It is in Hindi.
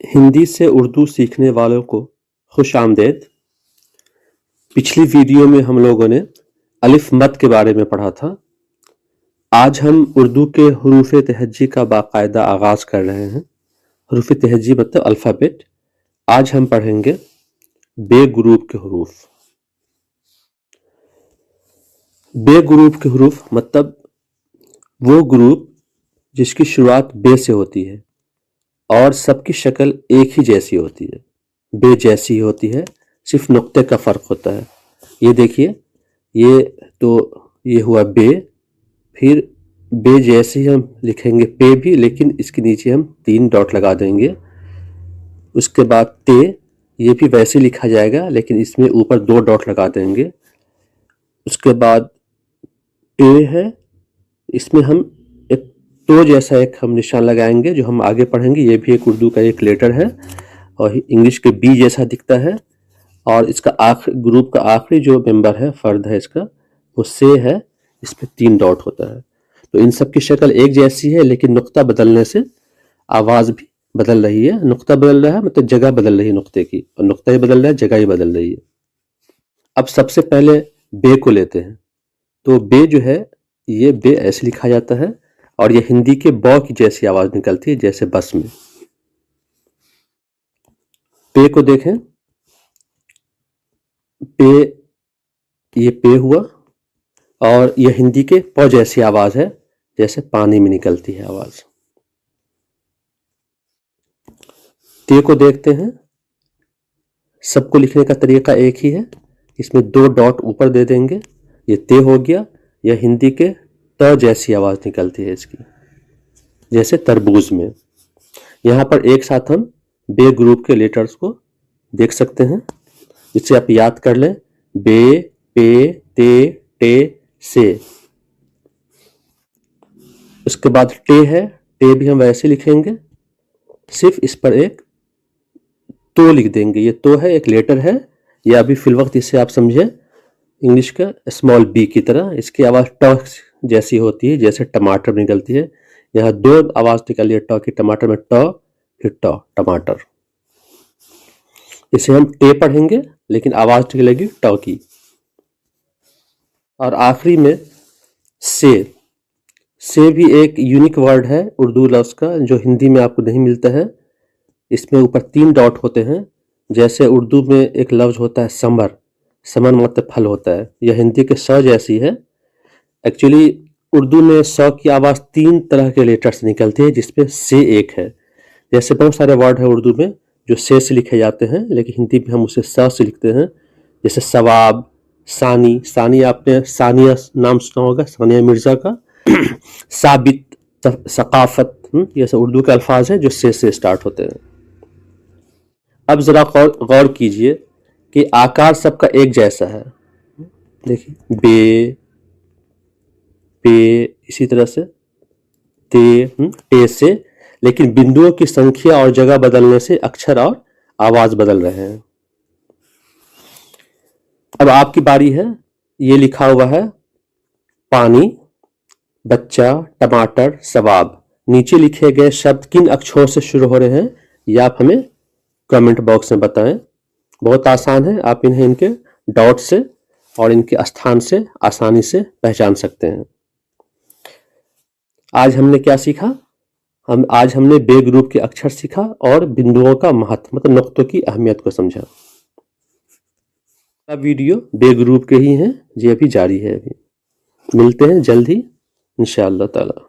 हिंदी से उर्दू सीखने वालों को खुश आमदेद। पिछली वीडियो में हम लोगों ने अलिफ मद के बारे में पढ़ा था। आज हम उर्दू के हरूफ तहज्जी का बाकायदा आगाज कर रहे हैं। हरूफ तहज्जी मतलब अल्फ़ाबेट। आज हम पढ़ेंगे बे ग्रुप के हरूफ। बे ग्रुप के हरूफ मतलब वो ग्रुप जिसकी शुरुआत बे से होती है और सबकी शक्ल एक ही जैसी होती है, बे जैसी होती है, सिर्फ नुक्ते का फ़र्क होता है। ये देखिए, ये हुआ बे, फिर बे जैसे ही हम लिखेंगे पे भी, लेकिन इसके नीचे हम 3 डॉट लगा देंगे। उसके बाद ते, ये भी वैसे लिखा जाएगा लेकिन इसमें ऊपर 2 डॉट लगा देंगे। उसके बाद टे है, इसमें हम एक तो जैसा एक हम निशान लगाएंगे जो हम आगे पढ़ेंगे। ये भी एक उर्दू का एक लेटर है और इंग्लिश के बी जैसा दिखता है। और इसका ग्रुप का आखिरी जो मेंबर है, फर्द है इसका, वो से है, इस पे 3 डॉट होता है। तो इन सब की शक्ल एक जैसी है लेकिन नुक्ता बदलने से आवाज भी बदल रही है। नुक्ता बदल रहा है मतलब जगह बदल रही है नुक्ते की, और नुक्ता ही बदल रहा है, जगह ही बदल रही है। अब सबसे पहले बे को लेते हैं। तो बे जो है, ये बे ऐसे लिखा जाता है और ये हिंदी के बौ की जैसी आवाज निकलती है, जैसे बस में। पे को देखें, पे, ये पे हुआ और ये हिंदी के प जैसी आवाज है, जैसे पानी में निकलती है आवाज। ते को देखते हैं, सबको लिखने का तरीका एक ही है, इसमें 2 डॉट ऊपर दे देंगे, ये ते हो गया। यह हिंदी के त जैसी आवाज निकलती है इसकी, जैसे तरबूज में। यहाँ पर एक साथ हम बे ग्रुप के लेटर्स को देख सकते हैं, जिससे आप याद कर लें। बे, पे, ते, टे, से। उसके बाद टे है, टे भी हम वैसे लिखेंगे, सिर्फ इस पर एक तो लिख देंगे। ये तो है, एक लेटर है, या अभी फिल वक्त इसे आप समझे इंग्लिश का स्मॉल बी की तरह। इसकी आवाज ट जैसी होती है, जैसे टमाटर में निकलती है। यहाँ 2 आवाज निकली है ट की, टमाटर में ट, फिर ट, टमाटर। इसे हम टे पढ़ेंगे लेकिन आवाज निकलेगी ट की। और आखिरी में से भी एक यूनिक वर्ड है उर्दू लफ्ज का, जो हिंदी में आपको नहीं मिलता है। इसमें ऊपर 3 डॉट होते हैं, जैसे उर्दू में एक लफ्ज होता है समर, समर मतलब फल होता है। यह हिंदी के स जैसी है। एक्चुअली उर्दू में स की आवाज 3 तरह के लेटर से निकलती है, जिसपे से एक है। जैसे बहुत सारे वर्ड है उर्दू में जो से लिखे जाते हैं, लेकिन हिंदी में हम उसे स से लिखते हैं। जैसे सवाब, सानी, सानी आपने सानिया नाम सुना होगा, सानिया मिर्जा का। साबित, सकाफत, ये सब उर्दू के अल्फाज हैं जो से स्टार्ट होते हैं। अब जरा गौर कीजिए कि आकार सबका एक जैसा है। देखिए, बे, पे, इसी तरह से ते, टे से, लेकिन बिंदुओं की संख्या और जगह बदलने से अक्षर और आवाज बदल रहे हैं। अब आपकी बारी है। ये लिखा हुआ है पानी, बच्चा, टमाटर, सवाब। नीचे लिखे गए शब्द किन अक्षरों से शुरू हो रहे हैं, यह आप हमें कमेंट बॉक्स में बताएं। बहुत आसान है, आप इन्हें इनके डॉट से और इनके स्थान से आसानी से पहचान सकते हैं। आज हमने क्या सीखा? आज हमने बे ग्रुप के अक्षर सीखा और बिंदुओं का महत्व, मतलब नुक्तों की अहमियत को समझा। वीडियो बे ग्रुप के ही हैं, ये अभी जारी है। अभी मिलते हैं जल्द ही इंशाअल्लाह ताला।